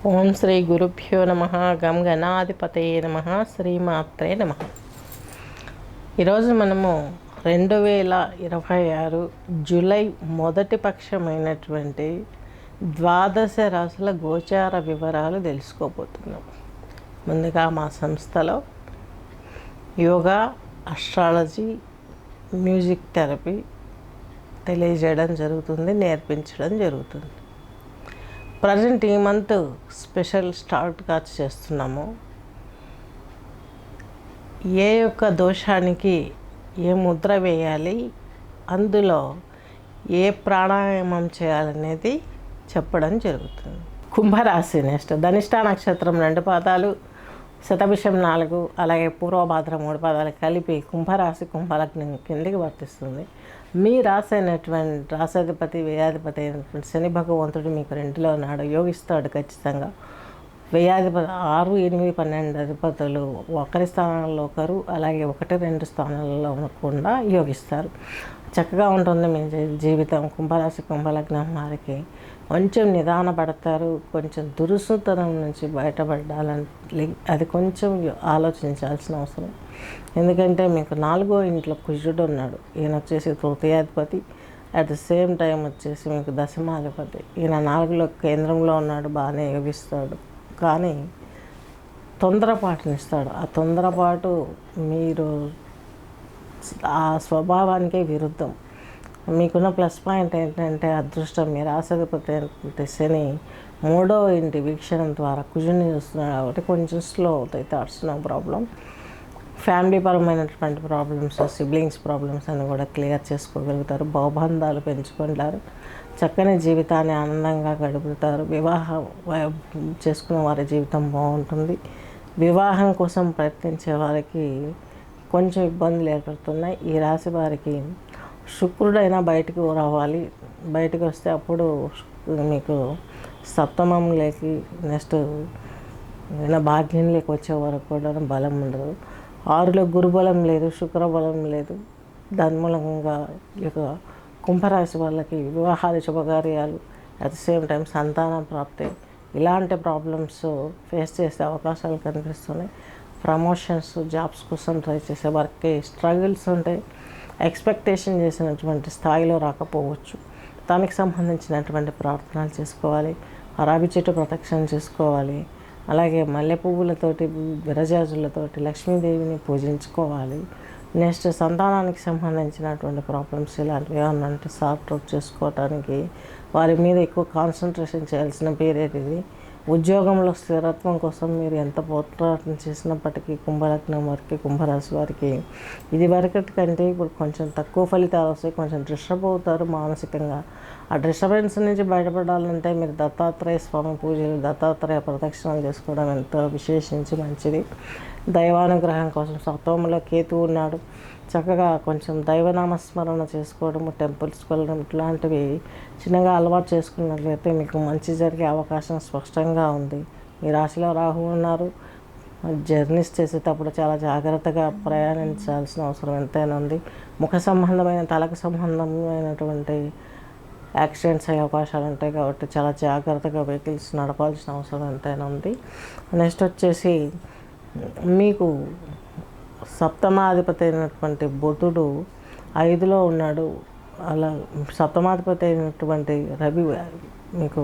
ఓం శ్రీ గురుభ్యో నమ. గం గణాధిపతయే నమ. శ్రీమాత్రే నమ. ఈరోజు మనము 2026 జూలై మొదటి పక్షమైనటువంటి ద్వాదశ రాశుల గోచార వివరాలు తెలుసుకోబోతున్నాం. ముందుగా మా సంస్థలో యోగా, అస్ట్రాలజీ, మ్యూజిక్ థెరపీ తెలియజేయడం జరుగుతుంది, నేర్పించడం జరుగుతుంది. ప్రజెంట్ ఈ మంత్ స్పెషల్ స్టార్ట్గా చేస్తున్నాము. ఏ యొక్క దోషానికి ఏ ముద్ర వేయాలి, అందులో ఏ ప్రాణాయామం చేయాలనేది చెప్పడం జరుగుతుంది. కుంభరాశి నెక్స్ట్ ధనిష్ట నక్షత్రం 2 పాదాలు, శతభిషం 4, అలాగే పూర్వభాద్ర 3 పాదాలు కలిపి కుంభరాశి కుంభలగ్నం కిందికి వర్తిస్తుంది. మీ రాశి అయినటువంటి రాశాధిపతి వ్యయాధిపతి అయినటువంటి శని భగవంతుడు మీకు 2లో ఉన్నాడు, యోగిస్తాడు ఖచ్చితంగా. వ్యయాధిపతి 6, 8, 12 అధిపతులు ఒకరి స్థానాల్లో ఒకరు, అలాగే 1, 2 స్థానాలలో ఉండకుండా యోగిస్తారు. చక్కగా ఉంటుంది మీ జీవితం. కుంభరాశి కుంభలగ్నం వారికి కొంచెం నిదానపడతారు. కొంచెం దురుసుతనం నుంచి బయటపడాలని అది కొంచెం ఆలోచించాల్సిన అవసరం. ఎందుకంటే మీకు 4వ ఇంట్లో కుజుడు ఉన్నాడు. ఈయన వచ్చేసి తృతీయాధిపతి, అట్ ద సేమ్ టైం వచ్చేసి మీకు దశమాధిపతి. ఈయన 4లో కేంద్రంలో ఉన్నాడు, బాగానే యోగిస్తాడు. కానీ తొందరపాటునిస్తాడు. ఆ తొందరపాటు మీరు ఆ స్వభావానికే విరుద్ధం. మీకున్న ప్లస్ పాయింట్ ఏంటంటే అదృష్టం. మీరు రాశాధిపతి శని 3వ ఇంటి వీక్షణం ద్వారా కుజుని చూస్తున్నాడు కాబట్టి కొంచెం స్లో అవుతాయి థాట్స్, నో ప్రాబ్లం. ఫ్యామిలీ పరమైనటువంటి ప్రాబ్లమ్స్, సిబ్లింగ్స్ ప్రాబ్లమ్స్ అని కూడా క్లియర్ చేసుకోగలుగుతారు. బహుబంధాలు పెంచుకుంటారు. చక్కని జీవితాన్ని ఆనందంగా గడుపుతారు. వివాహం చేసుకున్న వారి జీవితం బాగుంటుంది. వివాహం కోసం ప్రయత్నించే వారికి కొంచెం ఇబ్బందులు ఏర్పడుతున్నాయి. ఈ రాశి వారికి శుక్రుడైనా బయటకు రావాలి. బయటకు వస్తే అప్పుడు మీకు సప్తమంలోకి నెక్స్ట్ భాగ్యంలోకి వచ్చే వరకు కూడా బలం ఉండదు. 6లో గురుబలం లేదు, శుక్రబలం లేదు. దాని మూలంగా ఈ యొక్క కుంభరాశి వాళ్ళకి వివాహాలు, శుభకార్యాలు, అట్ ద సేమ్ టైం సంతాన ప్రాప్తి, ఇలాంటి ప్రాబ్లమ్స్ ఫేస్ చేసే అవకాశాలు కనిపిస్తున్నాయి. ప్రమోషన్స్, జాబ్స్ కోసం ట్రై చేసే వారికి స్ట్రగుల్స్ ఉంటాయి. ఎక్స్పెక్టేషన్ చేసినటువంటి స్థాయిలో రాకపోవచ్చు. దానికి సంబంధించినటువంటి ప్రార్థనలు చేసుకోవాలి. రావి చెట్టు ప్రదక్షిణ చేసుకోవాలి. అలాగే మల్లె పువ్వులతోటి, విరజాజులతోటి లక్ష్మీదేవిని పూజించుకోవాలి. నెక్స్ట్ సంతానానికి సంబంధించినటువంటి ప్రాబ్లమ్స్ ఇలాంటివి ఏమన్నా అంటే సార్ట్ అవుట్ చేసుకోవటానికి వారి మీద ఎక్కువ కాన్సన్ట్రేషన్ చేయాల్సిన పీరియడ్ ఇది. ఉద్యోగంలో స్థిరత్వం కోసం మీరు ఎంత పోరాటం చేసినప్పటికీ కుంభలగ్నం వారికి, కుంభరాశి వారికి ఇది వరకటి కంటే ఇప్పుడు కొంచెం తక్కువ ఫలితాలు వస్తాయి. కొంచెం డిస్టర్బ్ అవుతారు మానసికంగా. ఆ డిస్టర్బెన్స్ నుంచి బయటపడాలంటే మీరు దత్తాత్రేయ స్వామి పూజలు, దత్తాత్రేయ ప్రదక్షిణలు చేసుకోవడం ఎంతో విశేషించి మంచిది. దైవానుగ్రహం కోసం సప్తమంలో కేతు ఉన్నాడు. చక్కగా కొంచెం దైవనామస్మరణ చేసుకోవడం, టెంపుల్స్కి వెళ్ళడం ఇట్లాంటివి చిన్నగా అలవాటు చేసుకున్నట్లయితే మీకు మంచి జరిగే అవకాశం స్పష్టంగా ఉంది. మీ రాశిలో రాహు ఉన్నారు. జర్నీస్ చేసేటప్పుడు చాలా జాగ్రత్తగా ప్రయాణించాల్సిన అవసరం ఎంతైనా ఉంది. ముఖ సంబంధమైన, తలకు సంబంధమైనటువంటి యాక్సిడెంట్స్ అయ్యే అవకాశాలు ఉంటాయి కాబట్టి చాలా జాగ్రత్తగా వెహికల్స్ నడపాల్సిన అవసరం ఎంతైనా ఉంది. నెక్స్ట్ వచ్చేసి మీకు సప్తమాధిపతి అయినటువంటి బుధుడు 5లో ఉన్నాడు. అలా సప్తమాధిపతి అయినటువంటి రవి మీకు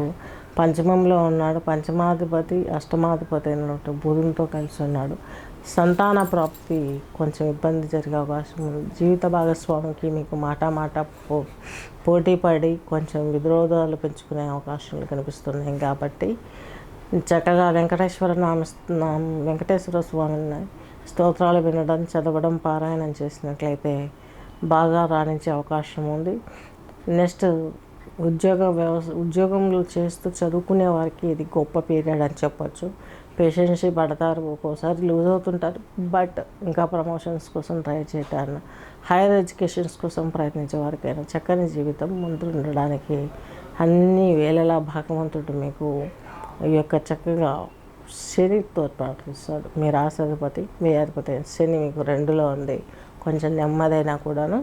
పంచమంలో ఉన్నాడు. పంచమాధిపతి, అష్టమాధిపతి అయినటువంటి బుధునితో కలిసి ఉన్నాడు. సంతాన ప్రాప్తి కొంచెం ఇబ్బంది జరిగే అవకాశం ఉంది. జీవిత భాగస్వామికి మీకు మాట పోటీ పడి కొంచెం విరోధాలు పెంచుకునే అవకాశాలు కనిపిస్తున్నాయి. కాబట్టి చక్కగా వెంకటేశ్వర స్వామిని స్తోత్రాలు వినడం, చదవడం, పారాయణం చేసినట్లయితే బాగా రాణించే అవకాశం ఉంది. నెక్స్ట్ ఉద్యోగంలో చేస్తూ చదువుకునే వారికి ఇది గొప్ప పీరియడ్ అని చెప్పచ్చు. పేషెన్సీ పడతారు, ఒక్కోసారి లూజ్ అవుతుంటారు. బట్ ఇంకా ప్రమోషన్స్ కోసం ట్రై చేయటాన్ని, హైయర్ ఎడ్యుకేషన్స్ కోసం ప్రయత్నించే వారికైనా చక్కని జీవితం ముందు ఉండడానికి అన్ని వేళలా భగవంతుడు మీకు ఈ యొక్క చక్కగా శనితో ప్రార్థిస్తాడు. మీ రాశాధిపతి, వ్యయాధిపతి శని మీకు 2లో ఉంది. కొంచెం నెమ్మదైనా కూడాను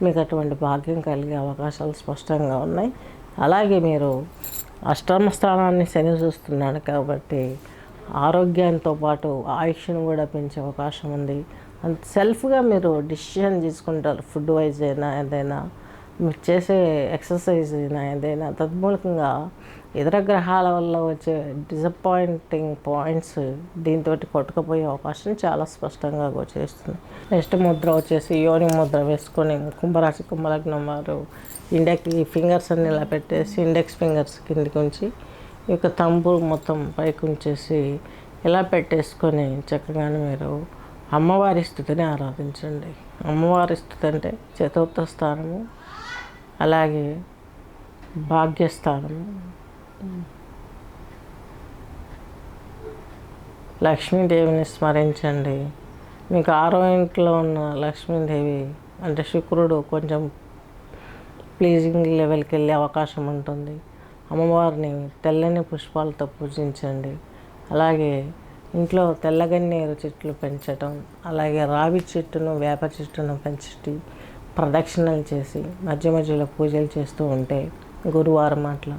మీకు అటువంటి భాగ్యం కలిగే అవకాశాలు స్పష్టంగా ఉన్నాయి. అలాగే మీరు అష్టమ స్థానాన్ని శని చూస్తున్నాడు కాబట్టి ఆరోగ్యంతో పాటు ఆయుష్ను కూడా పెంచే అవకాశం ఉంది. అంత సెల్ఫ్గా మీరు డిసిషన్ తీసుకుంటారు. ఫుడ్ వైజ్ అయినా ఏదైనా మీరు చేసే ఎక్సర్సైజ్ అయినా ఏదైనా తద్మూలకంగా ఇతర గ్రహాల వల్ల వచ్చే డిసప్పాయింటింగ్ పాయింట్స్ దీంతో కొట్టుకుపోయే అవకాశం చాలా స్పష్టంగా గోచరిస్తుంది. నెక్స్ట్ ముద్ర వచ్చేసి యోని ముద్ర వేసుకొని కుంభరాశి కుంభలగ్నం వారు ఫింగర్స్ అన్ని ఇలా పెట్టేసి ఇండెక్స్ ఫింగర్స్ కిందికి ఉంచి ఈ యొక్క తంబు మొత్తం పైకి ఉంచేసి ఇలా పెట్టేసుకొని చక్కగానే మీరు అమ్మవారి స్థుతిని ఆరాధించండి. అమ్మవారి స్థుతి అంటే చతుర్థ స్థానము, అలాగే భాగ్యస్థానము, లక్ష్మీదేవిని స్మరించండి. మీకు 6వ ఇంట్లో ఉన్న లక్ష్మీదేవి అంటే శుక్రుడు కొంచెం ప్లీజింగ్ లెవెల్కి వెళ్ళే అవకాశం ఉంటుంది. అమ్మవారిని తెల్లని పుష్పాలతో పూజించండి. అలాగే ఇంట్లో తెల్లగన్నేరు చెట్లు పెంచడం, అలాగే రావి చెట్టును వేప చెట్టును పెంచి ప్రదక్షిణలు చేసి మధ్య మధ్యలో పూజలు చేస్తూ ఉంటే గురువారం అట్లా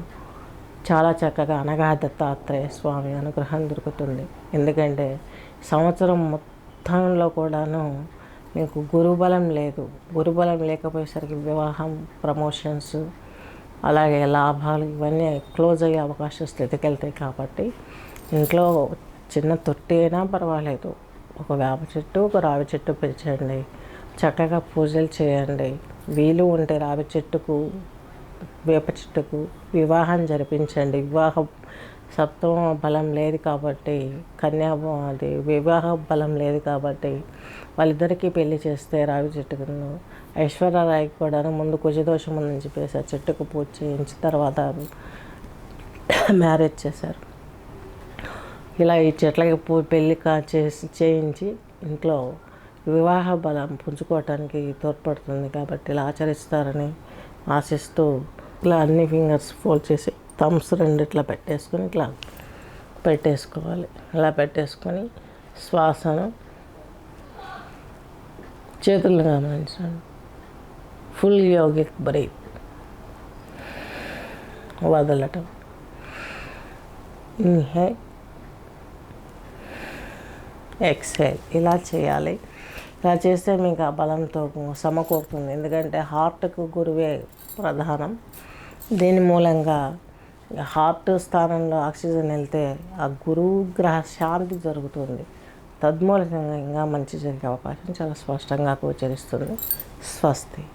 చాలా చక్కగా అనగా దత్తాత్రేయ స్వామి అనుగ్రహం దొరుకుతుంది. ఎందుకంటే సంవత్సరం మొత్తంలో కూడాను మీకు గురుబలం లేదు. గురుబలం లేకపోయేసరికి వివాహం, ప్రమోషన్స్, అలాగే లాభాలు ఇవన్నీ క్లోజ్ అయ్యే అవకాశ స్థితికి వెళ్తాయి. కాబట్టి ఇంట్లో చిన్న తొట్టి అయినా పర్వాలేదు, ఒక వేప చెట్టు ఒక రావి చెట్టు పెంచండి. చక్కగా పూజలు చేయండి. వీలు ఉంటే రావి చెట్టుకు వేప చెట్టుకు వివాహం జరిపించండి. వివాహం సప్తమ బలం లేదు కాబట్టి అది వివాహ బలం లేదు కాబట్టి వాళ్ళిద్దరికీ పెళ్లి చేస్తే రావి చెట్టుకును ఐశ్వర్యరాయ్కి కూడా ముందు కుజదోషం ఉందని చెప్పేసి ఆ చెట్టుకు పూజ చేయించి తర్వాత మ్యారేజ్ చేశారు. ఇలా ఈ చెట్లకి పెళ్ళి చేయించి ఇంట్లో వివాహ బలం పుంజుకోవటానికి తోడ్పడుతుంది. కాబట్టి ఇలా ఆచరిస్తారని ఆశిస్తూ ఇలా అన్ని ఫింగర్స్ ఫోల్డ్ చేసి థమ్స్ రెండిట్లా పెట్టేసుకొని ఇట్లా పెట్టేసుకోవాలి. ఇలా పెట్టేసుకొని శ్వాసను చేతులను గమనించండి. ఫుల్ యోగిక్ బ్రీత్, వదలటం, ఇన్హేల్, ఎక్స్హేల్ ఇలా చేయాలి. ఇలా చేస్తే మీకు ఆ బలంతో సమకూరుతుంది. ఎందుకంటే హార్ట్కు గురువే ప్రధానం. దీని మూలంగా హార్ట్ స్థానంలో ఆక్సిజన్ వెళ్తే ఆ గురువు గ్రహ శాంతి జరుగుతుంది. తద్మూలకంగా ఇంకా మంచి జరిగే అవకాశం చాలా స్పష్టంగా గోచరిస్తుంది. స్వస్తి.